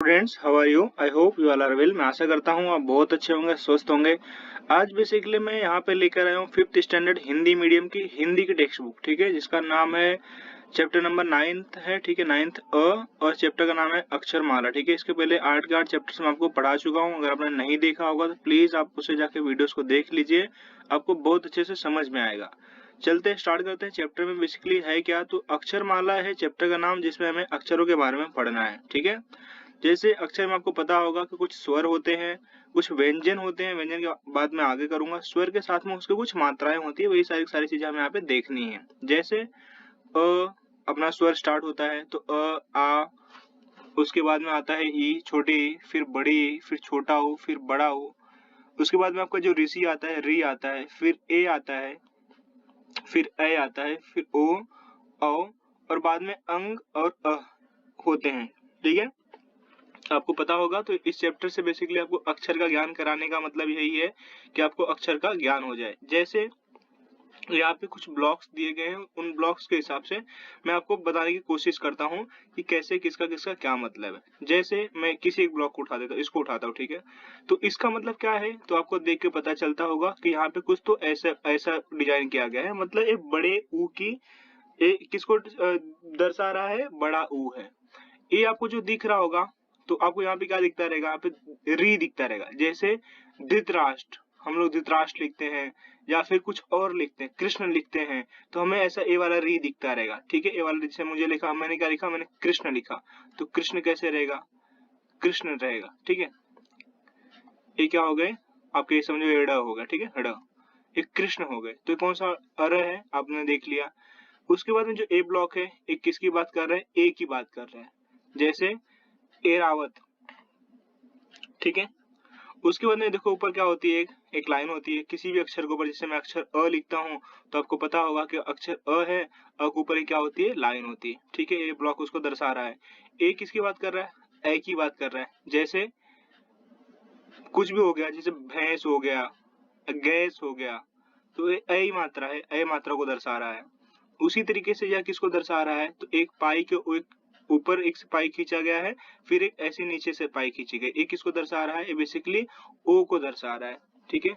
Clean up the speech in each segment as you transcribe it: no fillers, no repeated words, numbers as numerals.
Students, how are you? I hope you all are well. मैं आशा करता हूँ आप बहुत अच्छे होंगे, स्वस्थ होंगे। आज बेसिकली मैं यहाँ पे लेकर आया हूँ 5th स्टैंडर्ड हिंदी मीडियम की हिंदी की टेक्स्ट बुक, ठीक है, जिसका नाम है चैप्टर नंबर 9th है, ठीक है, 9th और चैप्टर का नाम है अक्षरमाला, ठीक है। इसके पहले 8 के 8 चैप्टर्स मैं आपको पढ़ा चुका हूँ। अगर आपने नहीं देखा होगा तो प्लीज आप उसे जाके वीडियोस को देख लीजिए, आपको बहुत अच्छे से समझ में आएगा। चलते स्टार्ट करते हैं। चैप्टर में बेसिकली है क्या, तो अक्षरमाला है चैप्टर का नाम, जिसमें हमें अक्षरों के बारे में पढ़ना है, ठीक है। जैसे अक्षर में आपको पता होगा कि कुछ स्वर होते हैं, कुछ व्यंजन होते हैं, व्यंजन के बाद में आगे करूंगा। स्वर के साथ में उसके कुछ मात्राएं होती है, वही सारी सारी चीजें हमें यहाँ पे देखनी है। जैसे अपना स्वर स्टार्ट होता है तो आ, उसके बाद में आता है ई, छोटी ई, फिर बड़ी ई, फिर छोटा ओ, फिर बड़ा ओ। उसके बाद में आपका जो ऋषि आता है, री आता है, फिर ए आता है, फिर ए आता है, फिर ओ, औ, और बाद में अंग और होते हैं, ठीक है। आपको पता होगा तो इस चैप्टर से बेसिकली आपको अक्षर का ज्ञान कराने का मतलब यही है कि आपको अक्षर का ज्ञान हो जाए। जैसे यहाँ पे कुछ ब्लॉक्स दिए गए हैं, उन ब्लॉक्स के हिसाब से मैं आपको बताने की कोशिश करता हूँ कि कैसे किसका किसका क्या मतलब है। जैसे मैं किसी एक ब्लॉक को उठा देता हूँ, इसको उठाता हूँ, ठीक है। तो इसका मतलब क्या है, तो आपको देख के पता चलता होगा कि यहाँ पे कुछ तो ऐसा ऐसा डिजाइन किया गया है, मतलब एक बड़े ऊ की किसको दर्शा रहा है, बड़ा ऊ है। ये आपको जो दिख रहा होगा, तो आपको यहाँ पे क्या दिखता रहेगा, यहाँ पे री दिखता रहेगा। जैसे धृतराष्ट्र, हम लोग धृतराष्ट्र लिखते हैं या फिर कुछ और लिखते हैं, कृष्ण लिखते हैं, तो हमें ऐसा ए वाला री दिखता रहेगा, ठीक है। ए वाला जैसे मुझे लिखा, मैंने क्या लिखा, मैंने कृष्ण लिखा, तो कृष्ण कैसे रहेगा, कृष्ण रहेगा, ठीक है। ये क्या हो गए आपके, ये समझो एड़ा हो गया, ठीक है, ड़। ये कृष्ण हो गए, तो ये कौन सा अर है, आपने देख लिया। उसके बाद में जो ए ब्लॉक है, एक किसकी बात कर रहे हैं, ए की बात कर रहे हैं। जैसे एरावत, ठीक है। उसके बाद में देखो ऊपर क्या होती है, एक लाइन होती है किसी भी अक्षर के ऊपर। जैसे मैं अक्षर अ लिखता हूँ तो आपको पता होगा कि अक्षर अ है, अ के ऊपर क्या होती है, लाइन होती है, ठीक है। ये ब्लॉक उसको दर्शा रहा है। ए किसकी बात कर रहा है, ए की बात कर रहा है। जैसे कुछ भी हो गया, जैसे भैंस हो गया, गैस हो गया, तो ये अ मात्रा है, अ मात्रा को दर्शा रहा है। उसी तरीके से यह किसको दर्शा रहा है, तो एक पाई के ऊपर एक पाई खींचा गया है, फिर एक ऐसे नीचे से पाई खींची गई। ये किसको दर्शा रहा है, ये बेसिकली ओ को दर्शा रहा है, ठीक है।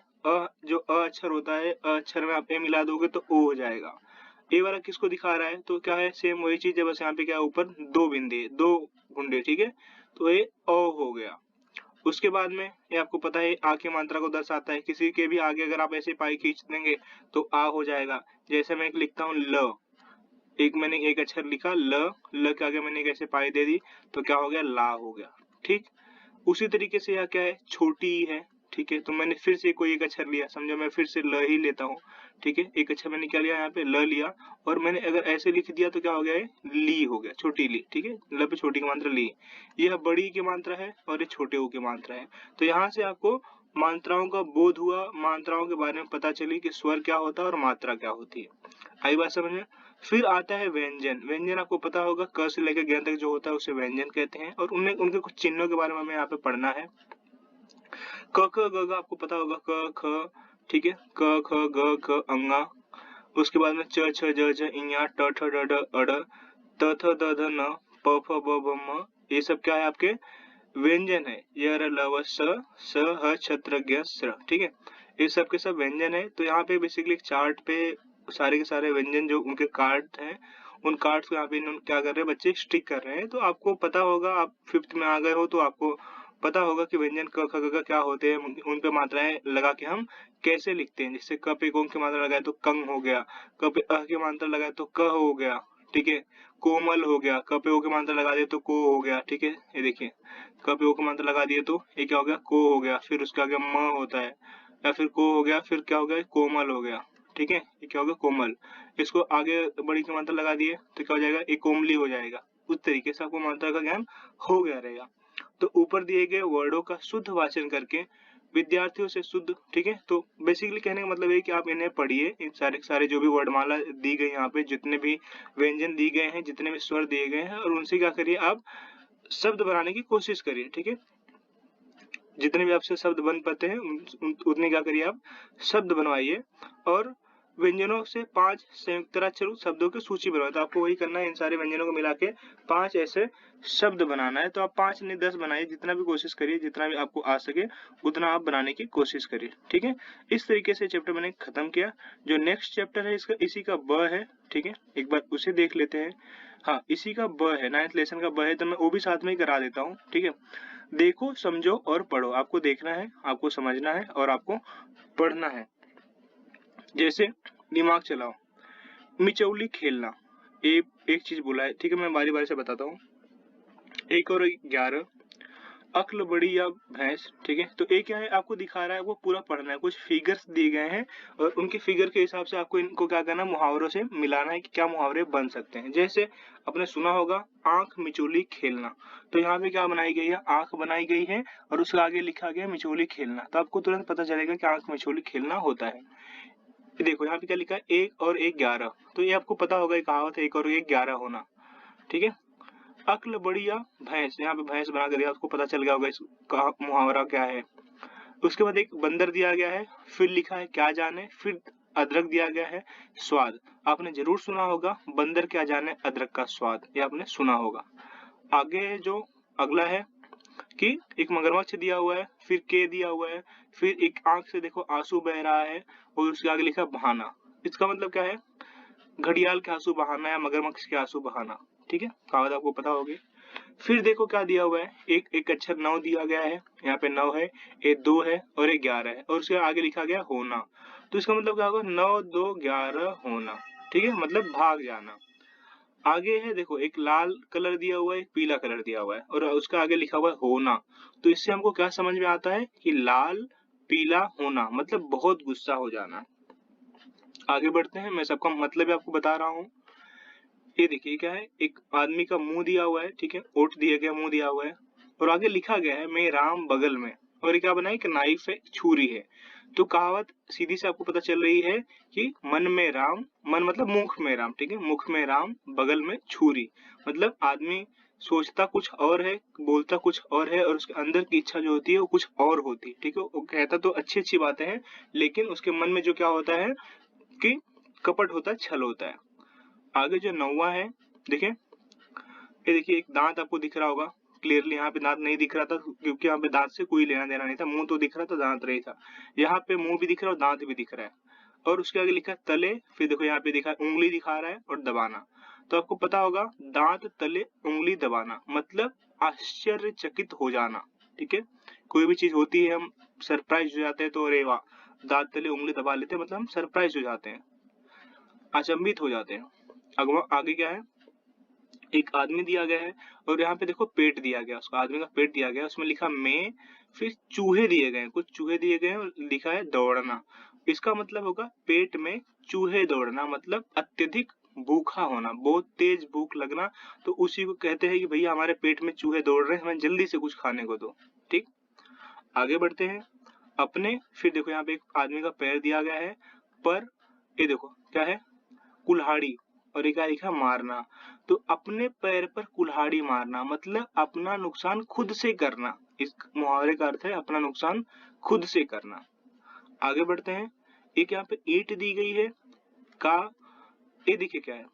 जो अ अक्षर होता है, अ अक्षर में आप ए मिला दोगे तो ओ हो जाएगा। ए वाला किसको दिखा रहा है, तो क्या है, सेम वही चीज है, बस यहाँ पे क्या ऊपर दो बिंदे, दो गुंडे, ठीक है। तो ये ओ हो गया। उसके बाद में ये आपको पता है आ की मात्रा को दर्शाता है। किसी के भी आगे अगर आप ऐसे पाई खींच देंगे तो आ हो जाएगा। जैसे मैं एक लिखता हूँ ल, एक मैंने एक अक्षर लिखा ल, ल के आगे मैंने एक ऐसे पाई दे दी तो क्या हो गया, ला हो गया, ठीक। उसी तरीके से यह क्या है, छोटी ई है, ठीक है। तो मैंने फिर से कोई एक अक्षर लिया, समझो मैं फिर से ल ही लेता हूँ, ठीक है। एक अक्षर मैंने क्या लिया, यहाँ पे ल लिया, और मैंने अगर ऐसे लिख दिया तो क्या हो गया, है ली हो गया, छोटी ली, ठीक है। ल पे छोटी की मात्रा ली, यह बड़ी की मात्रा है और ये छोटे ऊ की मात्रा है। तो यहाँ से आपको मात्राओं का बोध हुआ, मात्राओं के बारे में पता चली कि स्वर क्या होता है और मात्रा क्या होती है। आई बात समझ में। फिर आता है व्यंजन। व्यंजन आपको पता होगा, क से लेकर ज्ञ तक जो होता है उसे व्यंजन कहते हैं, और उनमें उनके कुछ चिन्हों के बारे में हमें यहाँ पे पढ़ना है। क ख ग घ आपको पता होगा, क ख, ठीक है, क ख ग घ अंगा। उसके बाद में च छ ज झ इया, ट ठ ड ढ अड़, त थ द ध न, प फ ब भ म। ये सब क्या है, आपके व्यंजन है। य र ल व स ह छत्र ज्ञ स्र, ठीक है। ये सब के सब व्यंजन है। तो यहाँ पे बेसिकली एक चार्ट पे सारे के सारे व्यंजन जो उनके कार्ड हैं, उन कार्ड्स को यहाँ पे इन्होंने क्या कर रहे हैं, बच्चे स्टिक कर रहे हैं। तो आपको पता होगा, आप 5th में आ गए हो तो आपको पता होगा कि व्यंजन क ख ग घ क्या होते हैं, उन पे मात्राएं लगा के हम कैसे लिखते हैं। जैसे क पे कों की मात्रा लगाए तो कंग हो गया, क पे अ की मात्रा लगाए तो क हो गया, ठीक है। कोमल हो गया, क पे ओ की मात्रा लगा दिए तो को हो गया, ठीक है। ये देखिए, क पे ओ की मात्रा लगा दिए तो ये क्या हो गया, को हो गया। फिर उसके आगे म होता है, या फिर को हो गया, फिर क्या हो गया, कोमल हो गया, ठीक है। ये क्या हो गया, कोमल। इसको आगे बड़ी की मात्रा लगा दिए तो क्या हो जाएगा, ये कोमली हो जाएगा। उस तरीके से आपको मात्रा का ज्ञान हो गया रहेगा। तो ऊपर दिए गए वर्डों का शुद्ध वाचन करके विद्यार्थियों से शुद्ध, ठीक है। तो बेसिकली कहने का मतलब है कि आप इन्हें पढ़िए, इन सारे सारे जो भी वर्णमाला दी गई, यहाँ पे जितने भी व्यंजन दिए गए हैं, जितने भी स्वर दिए गए हैं, और उनसे क्या करिए, आप शब्द बनाने की कोशिश करिए, ठीक है। जितने भी आपसे शब्द बन पाते हैं उतने क्या करिए, आप शब्द बनवाइए। और व्यंजनों से 5 संयुक्ताक्षर शब्दों की सूची बनाओ। तो आपको वही करना है, इन सारे व्यंजनों को मिला के 5 ऐसे शब्द बनाना है। तो आप 5 नहीं 10 बनाइए, जितना भी कोशिश करिए, जितना भी आपको आ सके उतना आप बनाने की कोशिश करिए, ठीक है। इस तरीके से चैप्टर मैंने खत्म किया। जो नेक्स्ट चैप्टर है इसका, इसी का ब है, ठीक है, एक बार उसे देख लेते हैं। हाँ, इसी का ब है, 9th लेसन का ब है, तो मैं वो भी साथ में ही करा देता हूँ, ठीक है। देखो, समझो और पढ़ो। आपको देखना है, आपको समझना है और आपको पढ़ना है। जैसे दिमाग चलाओ, मिचौली खेलना, एक चीज बोला है, ठीक है, मैं बारी बारी से बताता हूँ। 1 और 11, अक्ल बड़ी या भैंस, ठीक है। तो एक क्या है, आपको दिखा रहा है, वो पूरा पढ़ना है। कुछ फिगर्स दिए गए हैं और उनके फिगर के हिसाब से आपको इनको क्या करना है, मुहावरों से मिलाना है कि क्या मुहावरे बन सकते हैं। जैसे आपने सुना होगा, आंख मिचौली खेलना, तो यहाँ पे क्या बनाई गई है, आंख बनाई गई है और उसके आगे लिखा गया मिचौली खेलना। तो आपको तुरंत पता चलेगा कि आंख मिचौली खेलना होता है। देखो यहाँ पे क्या लिखा है, 1 और 1 11, तो ये आपको पता होगा, ये कहावत है 1 और 1 11 होना, ठीक है। अक्ल बढ़िया भैंस, यहाँ पे भैंस बना कर दिया, आपको पता चल गया होगा इसका मुहावरा क्या है। उसके बाद एक बंदर दिया गया है, फिर लिखा है क्या जाने, फिर अदरक दिया गया है, स्वाद। आपने जरूर सुना होगा, बंदर क्या जाने अदरक का स्वाद, ये आपने सुना होगा। आगे जो अगला है कि एक मगरमच्छ दिया हुआ है, फिर के दिया हुआ है, फिर एक आंख से देखो आंसू बह रहा है और उसके आगे लिखा बहाना। इसका मतलब क्या है, घड़ियाल के आंसू बहाना या मगरमच्छ के आंसू बहाना, ठीक है, कहावत आपको पता होगी। फिर देखो क्या दिया हुआ है, एक अक्षर 9 दिया गया है, यहाँ पे 9 है, एक 2 है और एक 11 है और उसके आगे लिखा गया होना। तो इसका मतलब क्या होगा, 9 2 11 होना, ठीक है, मतलब भाग जाना। आगे है देखो, एक लाल कलर दिया हुआ है, एक पीला कलर दिया हुआ है और उसका आगे लिखा हुआ है होना। तो इससे हमको क्या समझ में आता है कि लाल पीला होना मतलब बहुत गुस्सा हो जाना। आगे बढ़ते हैं, मैं सबका मतलब भी आपको बता रहा हूँ। ये देखिए क्या है, एक आदमी का मुंह दिया हुआ है, ठीक है, ओठ दिया गया, मुंह दिया हुआ है और आगे लिखा गया है मैं राम बगल में, और ये क्या बना है, एक नाइफ है, छुरी है। तो कहावत सीधी से आपको पता चल रही है कि मन में राम, मन मतलब मुख में राम, ठीक है, मुख में राम बगल में छुरी, मतलब आदमी सोचता कुछ और है, बोलता कुछ और है और उसके अंदर की इच्छा जो होती है वो कुछ और होती है, ठीक है। वो कहता तो अच्छी अच्छी बातें हैं, लेकिन उसके मन में जो क्या होता है कि कपट होता है, छल होता है। आगे जो 9वां है, देखिए, ये देखिए एक दांत आपको दिख रहा होगा क्लियरली। यहाँ पे दांत नहीं दिख रहा था क्योंकि यहाँ पे दांत से कोई लेना देना नहीं था, मुंह तो दिख रहा था, दांत नहीं था। यहाँ पे मुंह भी दिख रहा है और दांत भी दिख रहा है और उसके आगे लिखा है तले। फिर देखो यहाँ पे दिखा उंगली दिखा रहा है और दबाना। तो आपको पता होगा, दांत तले उंगली दबाना मतलब आश्चर्यचकित हो जाना, ठीक है। कोई भी चीज होती है, हम सरप्राइज हो जाते हैं, तो अरे वाह, दांत तले उंगली दबा लेते हैं, मतलब हम सरप्राइज हो जाते हैं, अचंभित हो जाते हैं। आगे क्या है, एक आदमी दिया गया है और यहाँ पे देखो पेट दिया गया, उसका आदमी का पेट दिया गया, उसमें लिखा मैं, फिर चूहे दिए गए, कुछ चूहे दिए गए और लिखा है दौड़ना। इसका मतलब होगा पेट में चूहे दौड़ना, मतलब अत्यधिक भूखा होना, बहुत तेज भूख लगना। तो उसी को कहते हैं कि भैया हमारे पेट में चूहे दौड़ रहे हैं, हमें जल्दी से कुछ खाने को दो, ठीक। आगे बढ़ते हैं अपने, फिर देखो यहाँ पे एक आदमी का पैर दिया गया है, पर ये देखो क्या है, कुल्हाड़ी, और एक लिखा मारना। तो अपने पैर पर कुल्हाड़ी मारना मतलब अपना नुकसान खुद से करना, इस मुहावरे का अर्थ है अपना नुकसान खुद से करना। आगे बढ़ते हैं, एक यहाँ पे ईंट दी गई है का, ये देखिए क्या है,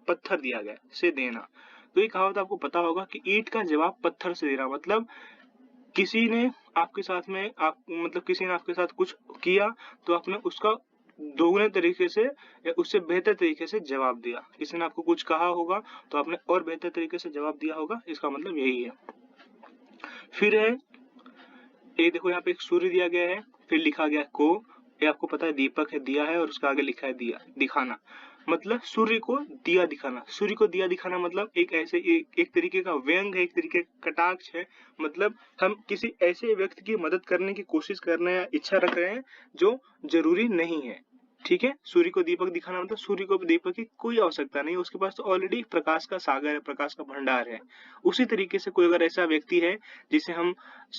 पत्थर दिया गया से देना। तो ये कहावत आपको पता होगा कि ईंट का जवाब पत्थर से देना, मतलब किसी ने आपके साथ में आप मतलब किसी ने आपके साथ कुछ किया तो आपने उसका दोगुने तरीके से या उससे बेहतर तरीके से जवाब दिया। किसी ने आपको कुछ कहा होगा तो आपने और बेहतर तरीके से जवाब दिया होगा, इसका मतलब यही है। फिर है, ये देखो यहाँ पे एक सूर्य दिया गया है, फिर लिखा गया को, ये आपको पता है दीपक है, दिया है और उसका आगे लिखा है दिया, दिखाना मतलब सूर्य को दिया दिखाना। सूर्य को दिया दिखाना मतलब एक ऐसे एक तरीके का व्यंग है, एक तरीके का कटाक्ष है, मतलब हम किसी ऐसे व्यक्ति की मदद करने की कोशिश कर रहे हैं या इच्छा रख रहे हैं जो जरूरी नहीं है, ठीक है। सूर्य को दीपक दिखाना मतलब सूर्य को दीपक की कोई आवश्यकता नहीं, उसके पास तो ऑलरेडी प्रकाश का सागर है, प्रकाश का भंडार है। उसी तरीके से कोई अगर ऐसा व्यक्ति है जिसे हम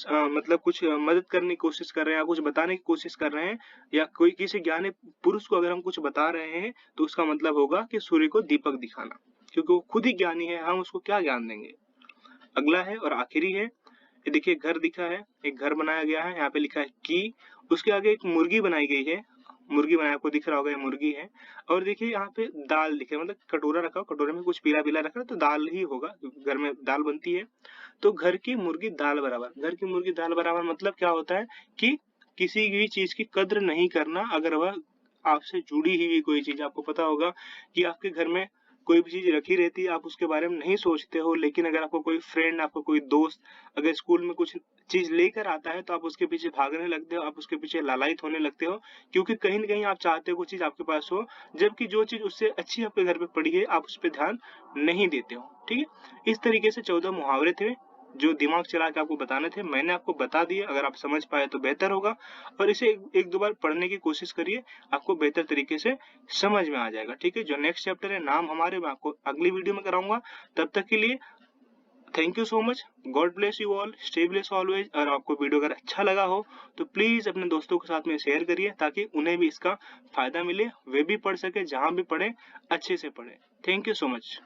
मतलब कुछ मदद करने की कोशिश कर रहे हैं या कुछ बताने की कोशिश कर रहे हैं, या कोई किसी ज्ञानी पुरुष को अगर हम कुछ बता रहे हैं तो उसका मतलब होगा कि सूर्य को दीपक दिखाना, क्योंकि वो खुद ही ज्ञानी है, हम उसको क्या ज्ञान देंगे। अगला है और आखिरी है, ये देखिए घर दिखा है, एक घर बनाया गया है, यहाँ पे लिखा है की, उसके आगे एक मुर्गी बनाई गई है, मुर्गी बनाया, आपको दिख रहा होगा ये मुर्गी है। और देखिए यहाँ पे दाल दिखे, मतलब कटोरा रखा हो, कटोरे में कुछ पीला पीला रखा है तो दाल ही होगा, क्योंकि घर में दाल बनती है। तो घर की मुर्गी दाल बराबर, घर की मुर्गी दाल बराबर मतलब क्या होता है कि किसी भी चीज की कद्र नहीं करना। अगर वह आपसे जुड़ी हुई कोई चीज, आपको पता होगा कि आपके घर में कोई भी चीज रखी रहती है, आप उसके बारे में नहीं सोचते हो, लेकिन अगर आपको कोई फ्रेंड, आपको कोई दोस्त अगर स्कूल में कुछ चीज लेकर आता है तो आप उसके पीछे भागने लगते हो, आप उसके पीछे लालायित होने लगते हो, क्योंकि कहीं न कहीं आप चाहते हो वो चीज आपके पास हो, जबकि जो चीज उससे अच्छी आपके घर पे पड़ी है आप उस पर ध्यान नहीं देते हो। ठीक है, इस तरीके से 14 मुहावरे थे जो दिमाग चला के आपको बताने थे, मैंने आपको बता दिए। अगर आप समझ पाए तो बेहतर होगा, और इसे एक दो बार पढ़ने की कोशिश करिए, आपको बेहतर तरीके से समझ में आ जाएगा। ठीक है, जो नेक्स्ट चैप्टर है नाम हमारे, मैं आपको अगली वीडियो में कराऊंगा। तब तक के लिए thank you so much, God bless you all, stay bless always. और आपको वीडियो अगर अच्छा लगा हो तो प्लीज अपने दोस्तों के साथ में शेयर करिए, ताकि उन्हें भी इसका फायदा मिले, वे भी पढ़ सके, जहां भी पढ़े अच्छे से पढ़े। Thank you so much.